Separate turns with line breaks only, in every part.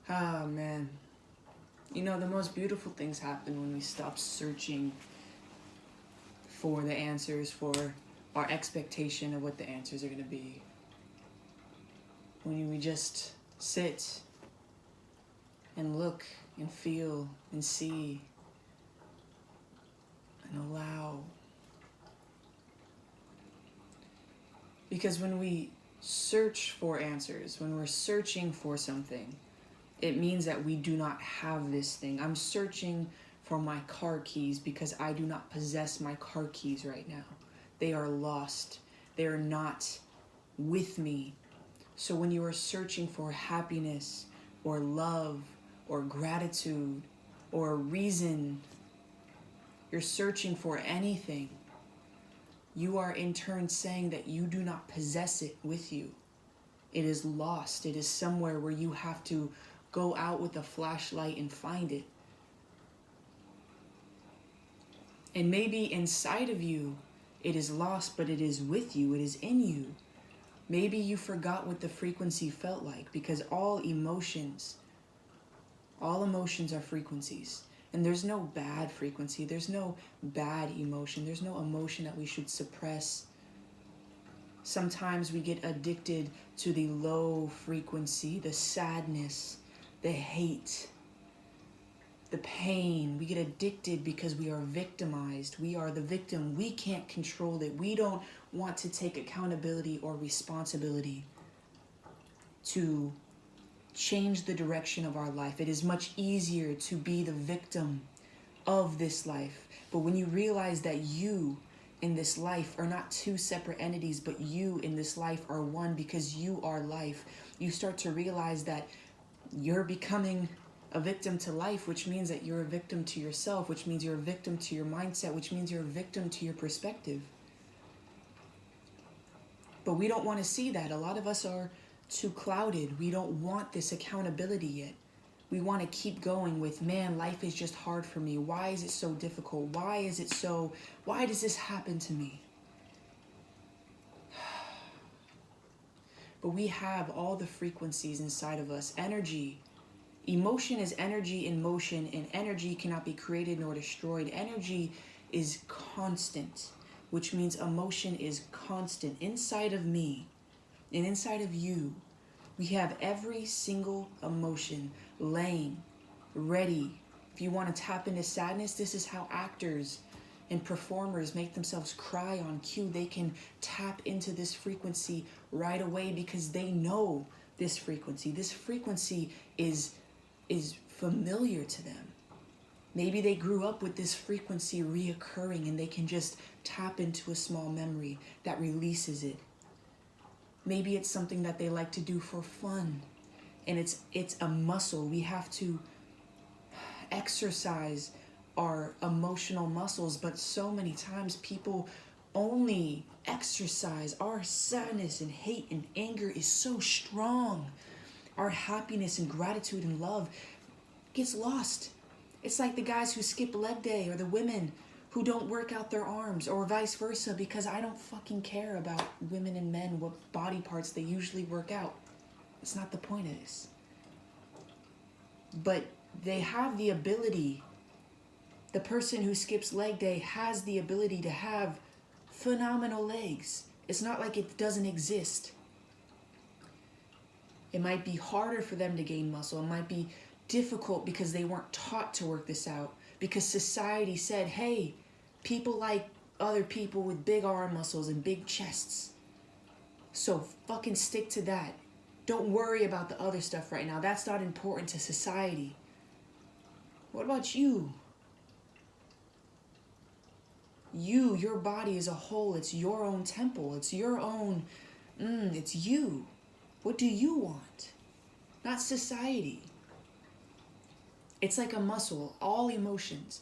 Ah, man. You know, the most beautiful things happen when we stop searching for the answers, for our expectation of what the answers are going to be. When we just sit and look and feel and see and allow. Because when we search for answers, when we're searching for something, it means that we do not have this thing. I'm searching for my car keys because I do not possess my car keys right now. They are lost. They are not with me. So when you are searching for happiness or love or gratitude or reason, you're searching for anything, you are in turn saying that you do not possess it with you. It is lost. It is somewhere where you have to go out with a flashlight and find it. And maybe inside of you, it is lost, but it is with you. It is in you. Maybe you forgot what the frequency felt like, because all emotions are frequencies. And there's no bad frequency. There's no bad emotion. There's no emotion that we should suppress. Sometimes we get addicted to the low frequency, the sadness, the hate, the pain. We get addicted because we are victimized. We are the victim. We can't control it. We don't want to take accountability or responsibility to change the direction of our life. It is much easier to be the victim of this life. But when you realize that you in this life are not two separate entities, but you in this life are one because you are life, you start to realize that you're becoming a victim to life, which means that you're a victim to yourself, which means you're a victim to your mindset, which means you're a victim to your perspective. But we don't want to see that. A lot of us are too clouded. We don't want this accountability yet. We want to keep going with, man, life is just hard for me. Why is it so difficult? Why does this happen to me? But we have all the frequencies inside of us. Energy. Emotion is energy in motion, and energy cannot be created nor destroyed. Energy is constant, which means emotion is constant. Inside of me and inside of you, we have every single emotion laying ready. If you want to tap into sadness, this is how actors and performers make themselves cry on cue. They can tap into this frequency right away because they know this frequency. This frequency is familiar to them. Maybe they grew up with this frequency reoccurring and they can just tap into a small memory that releases it. Maybe it's something that they like to do for fun, and it's a muscle. We have to exercise our emotional muscles, but so many times people only exercise. Our sadness and hate and anger is so strong. Our happiness and gratitude and love gets lost. It's like the guys who skip leg day, or the women who don't work out their arms, or vice versa, because I don't fucking care about women and men, what body parts they usually work out. It's not the point of this. But they have the ability, the person who skips leg day has the ability to have phenomenal legs. It's not like it doesn't exist. It might be harder for them to gain muscle. It might be difficult because they weren't taught to work this out. Because society said, hey, people like other people with big arm muscles and big chests. So fucking stick to that. Don't worry about the other stuff right now. That's not important to society. What about you? Your body as a whole, it's your own temple. It's your own, it's you. What do you want? Not society. It's like a muscle, all emotions.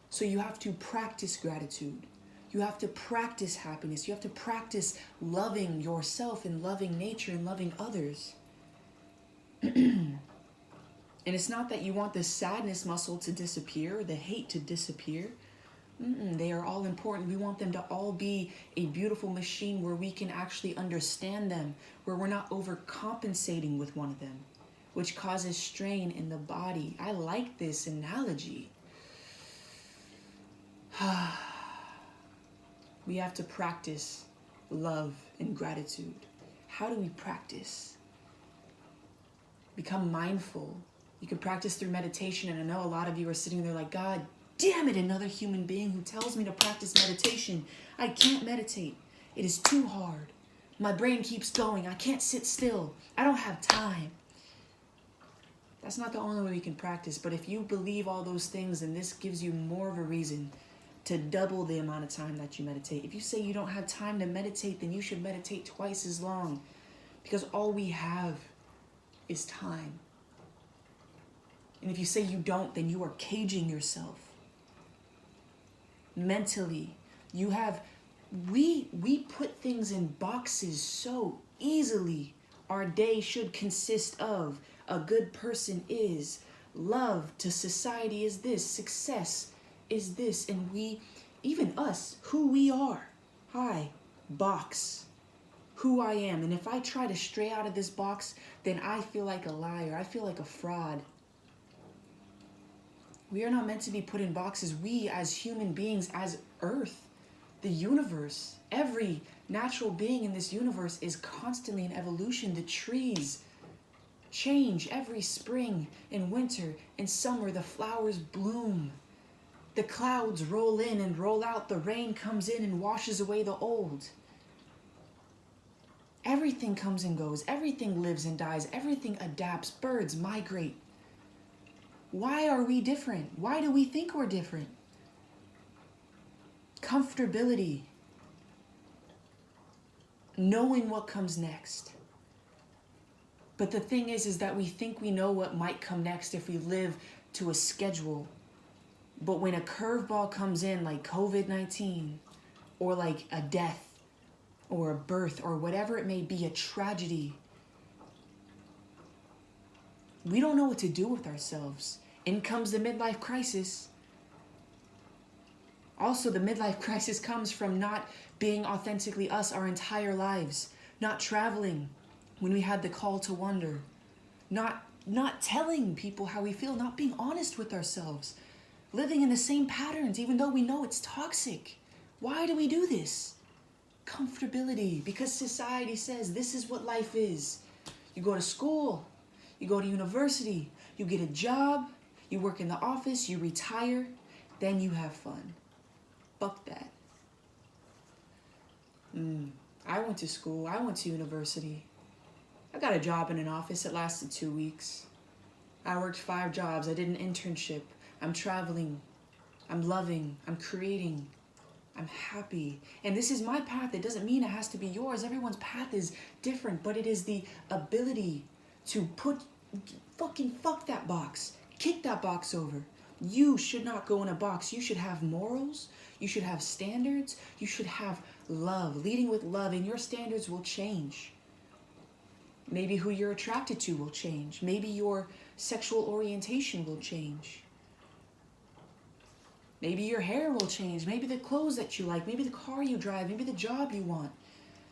So you have to practice gratitude. You have to practice happiness. You have to practice loving yourself and loving nature and loving others. And it's not that you want the sadness muscle to disappear, the hate to disappear. They are all important. We want them to all be a beautiful machine where we can actually understand them, where we're not overcompensating with one of them. which causes strain in the body. I like this analogy. We have to practice love and gratitude. How do we practice? Become mindful. You can practice through meditation, and I know a lot of you are sitting there like, God damn it, another human being who tells me to practice meditation. I can't meditate. It is too hard. My brain keeps going. I can't sit still. I don't have time. That's not the only way we can practice, but if you believe all those things, then this gives you more of a reason to double the amount of time that you meditate. If you say you don't have time to meditate, then you should meditate twice as long, because all we have is time. And if you say you don't, then you are caging yourself. Mentally, we put things in boxes so easily. Our day should consist of a good person is, love to society is this, success is this, and we, even us, who we are, box, who I am. And if I try to stray out of this box, then I feel like a liar. I feel like a fraud. We are not meant to be put in boxes. We as human beings, as Earth, the universe, every natural being in this universe is constantly in evolution. The trees change every spring and winter and summer. The flowers bloom. The clouds roll in and roll out. The rain comes in and washes away the old. Everything comes and goes. Everything lives and dies. Everything adapts. Birds migrate. Why are we different? Why do we think we're different? Comfortability. Knowing what comes next. But the thing is that we think we know what might come next if we live to a schedule. But when a curveball comes in like COVID-19 or like a death or a birth or whatever it may be, a tragedy, we don't know what to do with ourselves. In comes the midlife crisis. Also, the midlife crisis comes from not being authentically us our entire lives, not traveling when we had the call to wonder, not telling people how we feel, not being honest with ourselves, living in the same patterns even though we know it's toxic. Why do we do this? Comfortability, because society says this is what life is. You go to school, you go to university, you get a job, you work in the office, you retire, then you have fun. Fuck that. I went to school, I went to university. I got a job in an office that lasted 2 weeks. I worked 5 jobs, I did an internship. I'm traveling, I'm loving, I'm creating, I'm happy. And this is my path. It doesn't mean it has to be yours. Everyone's path is different, but it is the ability to fuck that box. Kick that box over. You should not go in a box. You should have morals. You should have standards. You should have love. Leading with love, and your standards will change. Maybe who you're attracted to will change. Maybe your sexual orientation will change. Maybe your hair will change. Maybe the clothes that you like. Maybe the car you drive. Maybe the job you want.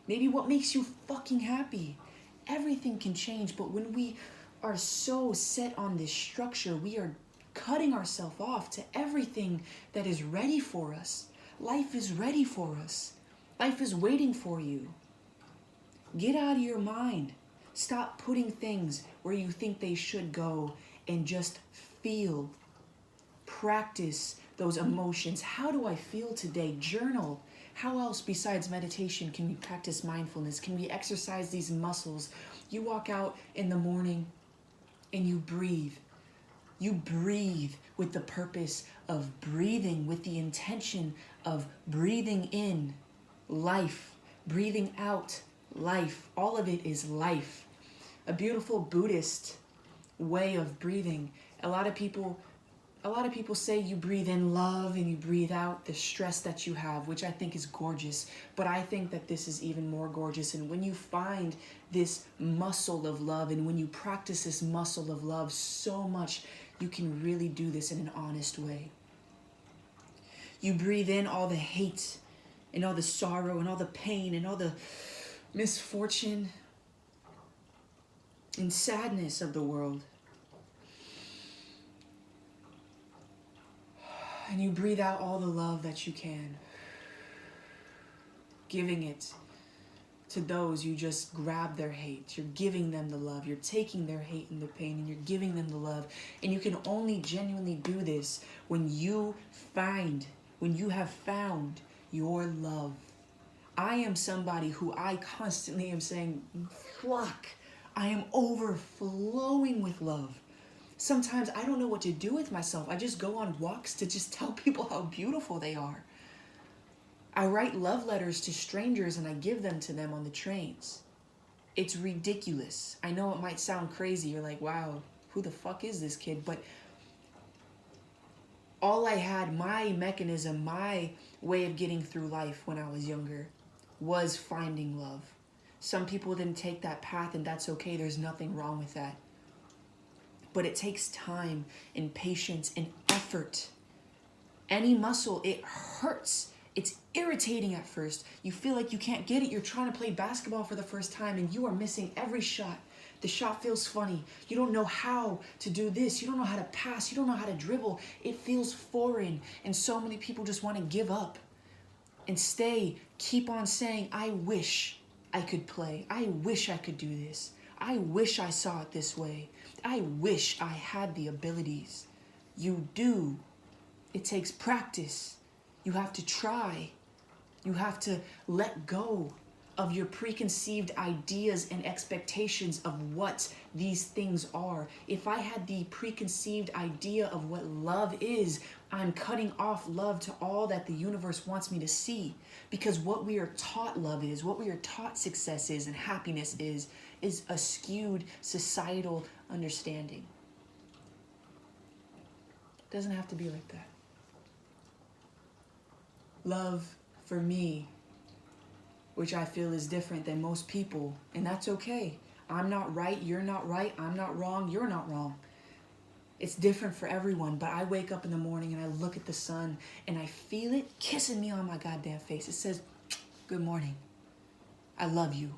Maybe what makes you fucking happy. Everything can change, but when we are so set on this structure, we are cutting ourselves off to everything that is ready for us. Life is ready for us. Life is waiting for you. Get out of your mind. Stop putting things where you think they should go and just feel. Practice those emotions. How do I feel today? Journal. How else besides meditation can we practice mindfulness? Can we exercise these muscles? You walk out in the morning and you breathe. You breathe with the purpose of breathing, with the intention of breathing in life, breathing out life. All of it is life. A beautiful Buddhist way of breathing. A lot of people say you breathe in love and you breathe out the stress that you have, which I think is gorgeous. But I think that this is even more gorgeous. And when you find this muscle of love and when you practice this muscle of love so much, you can really do this in an honest way. You breathe in all the hate and all the sorrow and all the pain and all the misfortune. and sadness of the world. And you breathe out all the love that you can, giving it to those you just grab their hate. You're giving them the love. You're taking their hate and the pain and you're giving them the love. And you can only genuinely do this when you have found your love. I am somebody who I constantly am saying, fuck, I am overflowing with love. Sometimes I don't know what to do with myself. I just go on walks to just tell people how beautiful they are. I write love letters to strangers and I give them to them on the trains. It's ridiculous. I know it might sound crazy. You're like, wow, who the fuck is this kid? But all I had, my mechanism, my way of getting through life when I was younger was finding love. Some people didn't take that path and that's okay. There's nothing wrong with that. But it takes time and patience and effort. Any muscle, it hurts. It's irritating at first. You feel like you can't get it. You're trying to play basketball for the first time and you are missing every shot. The shot feels funny. You don't know how to do this. You don't know how to pass. You don't know how to dribble. It feels foreign. And so many people just want to give up and keep on saying, I wish I could play. I wish I could do this. I wish I saw it this way. I wish I had the abilities. You do. It takes practice. You have to try. You have to let go of your preconceived ideas and expectations of what these things are. If I had the preconceived idea of what love is, I'm cutting off love to all that the universe wants me to see. Because what we are taught love is, what we are taught success is and happiness is a skewed societal understanding. It doesn't have to be like that. Love, for me, which I feel is different than most people, and that's okay. I'm not right, you're not right, I'm not wrong, you're not wrong. It's different for everyone, but I wake up in the morning and I look at the sun and I feel it kissing me on my goddamn face. It says, good morning. I love you.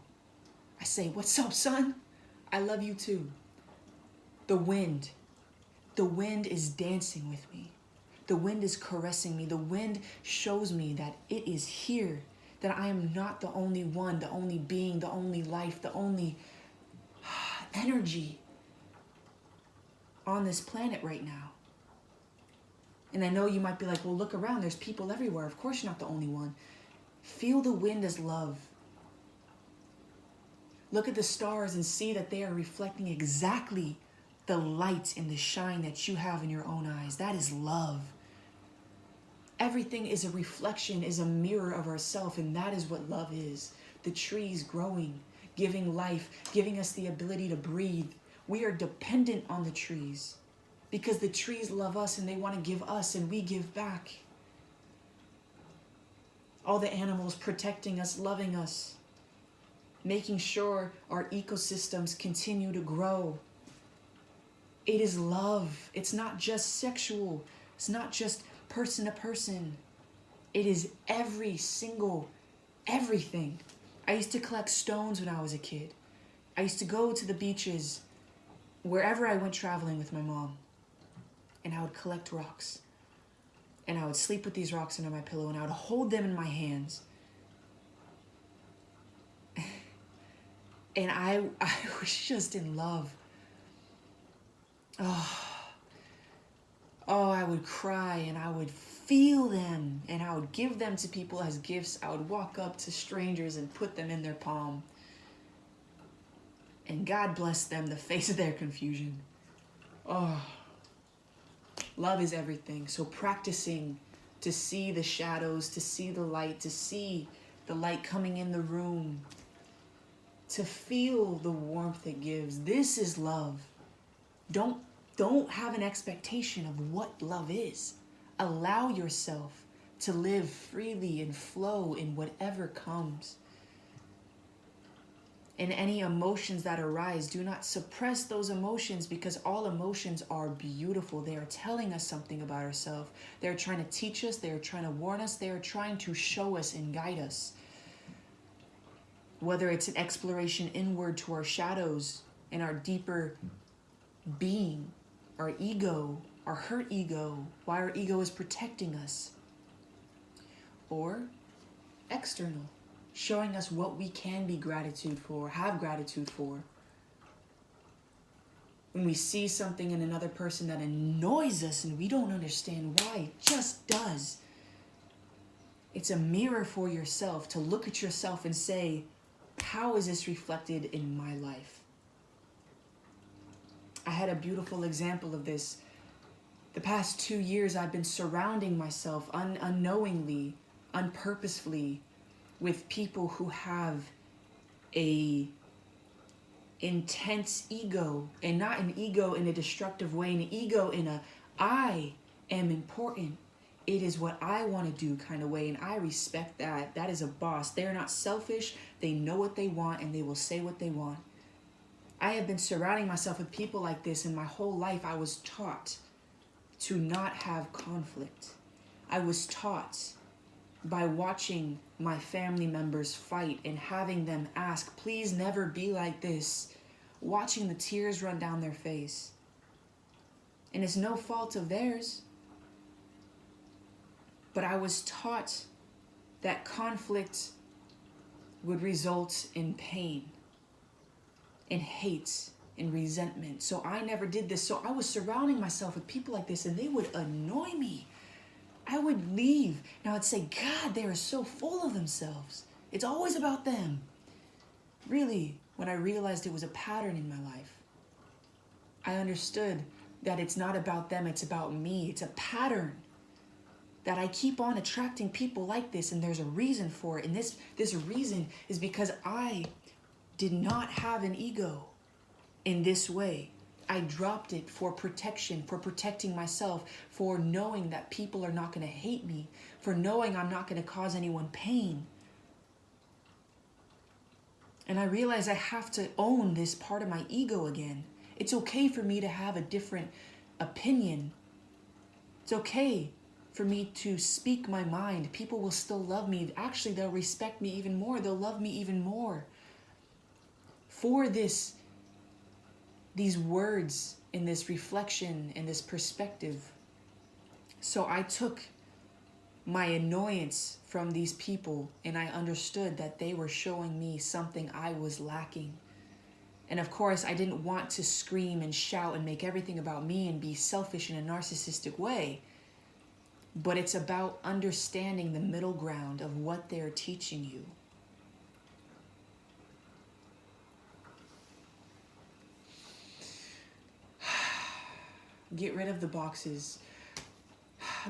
I say, what's up, son? I love you too. The wind is dancing with me. The wind is caressing me. The wind shows me that it is here, that I am not the only one, the only being, the only life, the only energy on this planet right now. And I know you might be like, well, look around. There's people everywhere. Of course you're not the only one. Feel the wind as love. Look at the stars and see that they are reflecting exactly the light and the shine that you have in your own eyes. That is love. Everything is a reflection, is a mirror of ourselves, and that is what love is. The trees growing, giving life, giving us the ability to breathe. We are dependent on the trees because the trees love us and they want to give us and we give back. All the animals protecting us, loving us, making sure our ecosystems continue to grow. It is love. It's not just sexual. It's not just person to person. It is everything. I used to collect stones when I was a kid. I used to go to the beaches wherever I went traveling with my mom, and I would collect rocks. And I would sleep with these rocks under my pillow and I would hold them in my hands. And I was just in love. I would cry and I would feel them and I would give them to people as gifts. I would walk up to strangers and put them in their palm. And God bless them, the face of their confusion. Love is everything. So practicing to see the shadows, to see the light, to see the light coming in the room, to feel the warmth it gives. This is love. Don't have an expectation of what love is. Allow yourself to live freely and flow in whatever comes. And any emotions that arise, do not suppress those emotions because all emotions are beautiful. They are telling us something about ourselves. They're trying to teach us. They're trying to warn us. They are trying to show us and guide us. Whether it's an exploration inward to our shadows and our deeper being, our ego, our hurt ego, why our ego is protecting us. Or external, showing us what we can be gratitude for, have gratitude for. When we see something in another person that annoys us and we don't understand why, it just does. It's a mirror for yourself to look at yourself and say, how is this reflected in my life? I had a beautiful example of this. The past 2 years, I've been surrounding myself unknowingly, unpurposefully, with people who have a intense ego, and not an ego in a destructive way, an ego in a I am important, it is what I want to do kind of way, and I respect that. That is a boss. They're not selfish, they know what they want, and they will say what they want. I have been surrounding myself with people like this, and my whole life I was taught to not have conflict. I was taught by watching my family members fight and having them ask, please never be like this, watching the tears run down their face. And it's no fault of theirs. But I was taught that conflict would result in pain, in hate, in resentment. So I never did this. So I was surrounding myself with people like this, and they would annoy me. I would leave. Now I'd say, God, they are so full of themselves. It's always about them. Really, when I realized it was a pattern in my life, I understood that it's not about them, it's about me. It's a pattern that I keep on attracting people like this, and there's a reason for it. And this reason is because I did not have an ego in this way. I dropped it for protection, for protecting myself, for knowing that people are not going to hate me, for knowing I'm not going to cause anyone pain. And I realize I have to own this part of my ego again. It's okay for me to have a different opinion. It's okay for me to speak my mind. People will still love me. Actually, they'll respect me even more. They'll love me even more for these words and this reflection and this perspective. So I took my annoyance from these people, and I understood that they were showing me something I was lacking. And of course, I didn't want to scream and shout and make everything about me and be selfish in a narcissistic way. But it's about understanding the middle ground of what they're teaching you. Get rid of the boxes.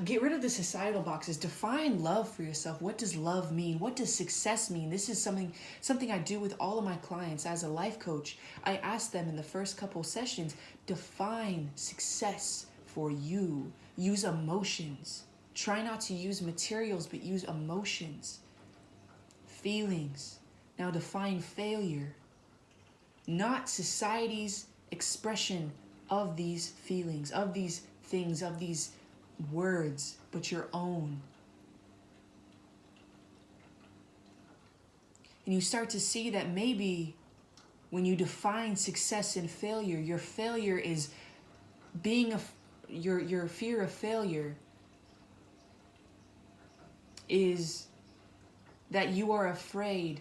Get rid of the societal boxes. Define love for yourself. What does love mean? What does success mean? This is something I do with all of my clients as a life coach. I ask them in the first couple sessions, define success for you. Use emotions. Try not to use materials, but use emotions, feelings. Now define failure. Not society's expression of these feelings, of these things, of these words, but your own. And you start to see that maybe when you define success and failure, your failure is your fear of failure is that you are afraid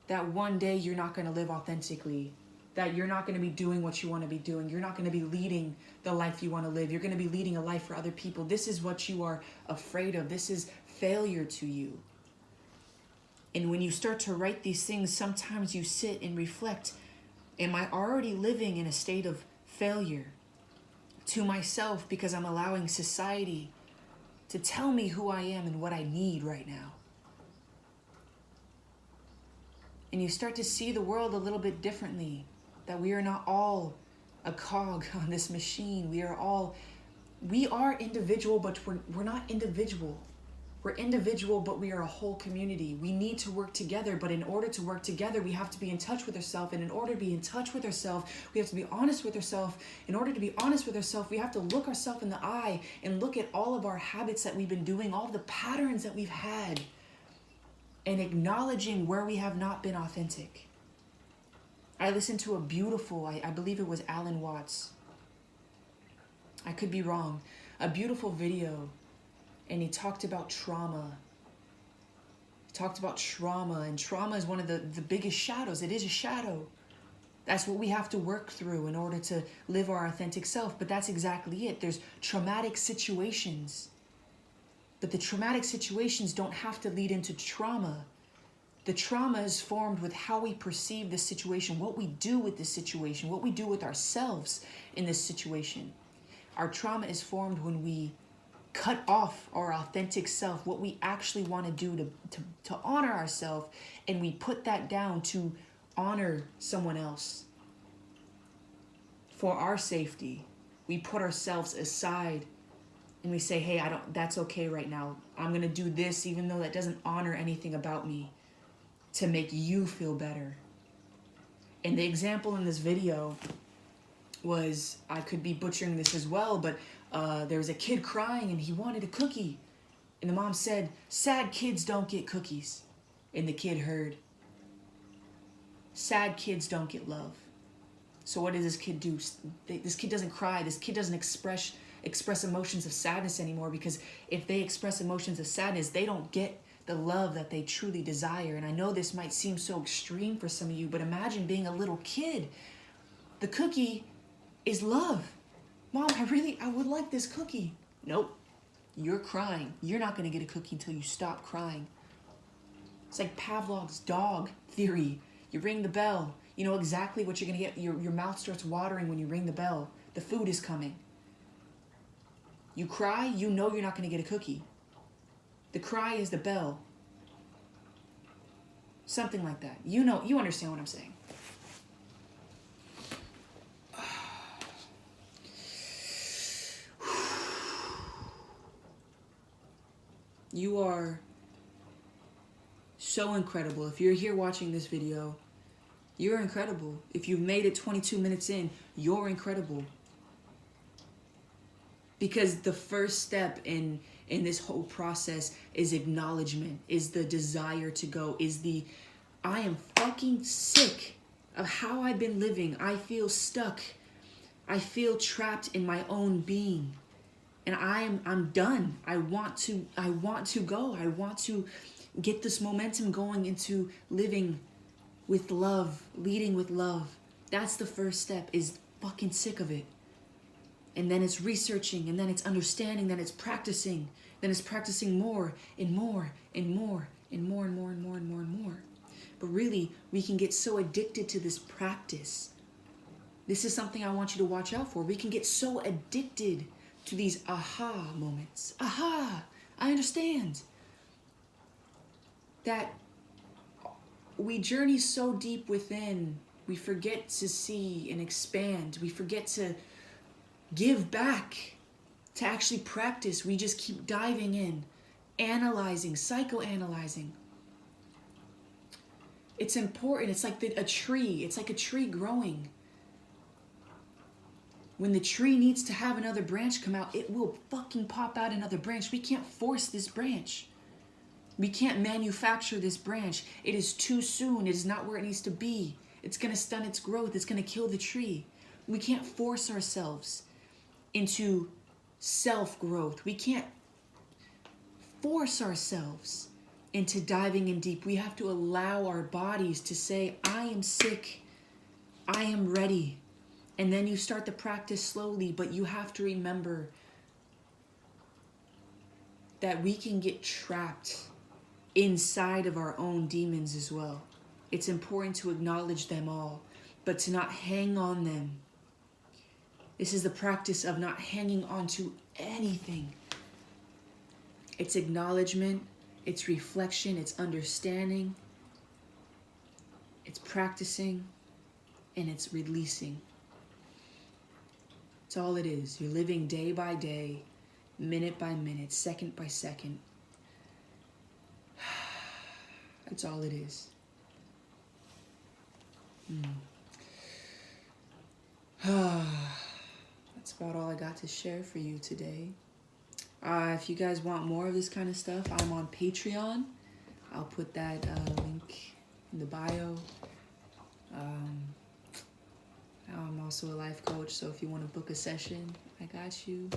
that one day you're not going to live authentically, that you're not going to be doing what you want to be doing. You're not going to be leading the life you want to live. You're going to be leading a life for other people. This is what you are afraid of. This is failure to you. And when you start to write these things, sometimes you sit and reflect, am I already living in a state of failure to myself because I'm allowing society to tell me who I am and what I need right now? And you start to see the world a little bit differently, that we are not all a cog on this machine. We are individual, but we're not individual. We're individual, but we are a whole community. We need to work together, but in order to work together, we have to be in touch with ourselves. And in order to be in touch with ourselves, we have to be honest with ourselves. In order to be honest with ourselves, we have to look ourselves in the eye and look at all of our habits that we've been doing, all of the patterns that we've had, and acknowledging where we have not been authentic. I listened to a beautiful, I believe it was Alan Watts. I could be wrong. A beautiful video, and he talked about trauma. He talked about trauma, and trauma is one of the biggest shadows. It is a shadow. That's what we have to work through in order to live our authentic self. But that's exactly it. There's traumatic situations. But the traumatic situations don't have to lead into trauma. The trauma is formed with how we perceive the situation, what we do with this situation, what we do with ourselves in this situation. Our trauma is formed when we cut off our authentic self, what we actually want to do to honor ourselves, and we put that down to honor someone else. For our safety, we put ourselves aside and we say, hey, that's okay right now. I'm going to do this even though that doesn't honor anything about me, to make you feel better. And the example in this video was, I could be butchering this as well, but there was a kid crying and he wanted a cookie. And the mom said, sad kids don't get cookies. And the kid heard, sad kids don't get love. So what does this kid do? This kid doesn't cry. This kid doesn't express emotions of sadness anymore, because if they express emotions of sadness, they don't get the love that they truly desire. And I know this might seem so extreme for some of you, but imagine being a little kid. The cookie is love. Mom, I would like this cookie. Nope. You're crying. You're not going to get a cookie until you stop crying. It's like Pavlov's dog theory. You ring the bell. You know exactly what you're going to get. Your mouth starts watering when you ring the bell. The food is coming. You cry, you know you're not going to get a cookie. The cry is the bell. Something like that. You understand what I'm saying. You are so incredible. If you're here watching this video, you're incredible. If you've made it 22 minutes in, you're incredible. Because the first step in this whole process is acknowledgement, is the desire to go, I am fucking sick of how I've been living. I feel stuck. I feel trapped in my own being. And I'm done. I want to go. I want to get this momentum going into living with love, leading with love. That's the first step, is fucking sick of it. And then it's researching, and then it's understanding, then it's practicing, then it's practicing more and more and more and more and more and more and more and more. But really, we can get so addicted to this practice. This is something I want you to watch out for. We can get so addicted to these aha moments. Aha, I understand. That we journey so deep within, we forget to see and expand. We forget to give back, to actually practice. We just keep diving in, analyzing, psychoanalyzing. It's important. It's like a tree. It's like a tree growing. When the tree needs to have another branch come out, it will fucking pop out another branch. We can't force this branch. We can't manufacture this branch. It is too soon. It is not where it needs to be. It's going to stunt its growth. It's going to kill the tree. We can't force ourselves into self-growth. We can't force ourselves into diving in deep. We have to allow our bodies to say, I am sick. I am ready. And then you start the practice slowly, but you have to remember that we can get trapped inside of our own demons as well. It's important to acknowledge them all, but to not hang on them. This is the practice of not hanging on to anything. It's acknowledgement, it's reflection, it's understanding, it's practicing, and it's releasing. It's all it is. You're living day by day, minute by minute, second by second. That's all it is. That's about all I got to share for you today. If you guys want more of this kind of stuff, I'm on Patreon. I'll put that link in the bio. also a life coach, so if you want to book a session, I got you.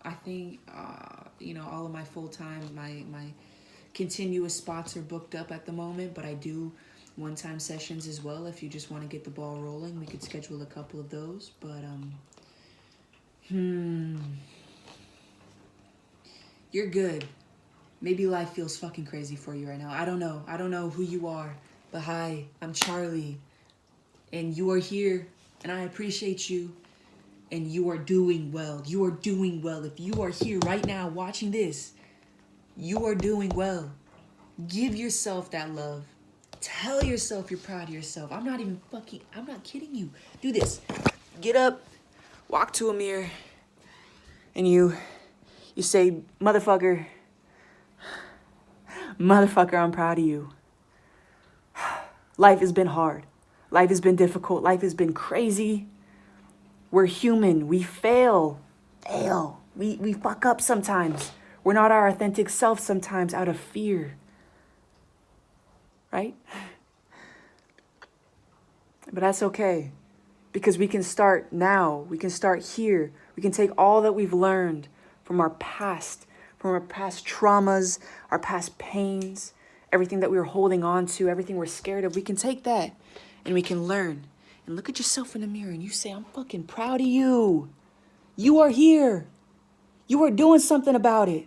I think, all of my full-time, my continuous spots are booked up at the moment, but I do one-time sessions as well. If you just want to get the ball rolling, we could schedule a couple of those. But you're good. Maybe life feels fucking crazy for you right now. I don't know. I don't know who you are, but hi, I'm Charlie, and you are here, and I appreciate you, and you are doing well. You are doing well. If you are here right now watching this, you are doing well. Give yourself that love. Tell yourself you're proud of yourself. I'm not kidding you. Do this. Get up, walk to a mirror, and you say, motherfucker, I'm proud of you. Life has been hard. Life has been difficult. Life has been crazy. We're human. We fail. We fuck up sometimes. We're not our authentic self sometimes out of fear. Right? But that's okay. Because we can start now. We can start here. We can take all that we've learned from our past traumas, our past pains, everything that we were holding on to, everything we're scared of. We can take that and we can learn. And look at yourself in the mirror and you say, I'm fucking proud of you. You are here. You are doing something about it.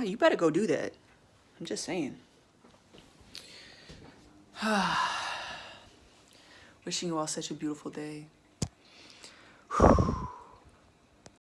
You better go do that. I'm just saying. Wishing you all such a beautiful day.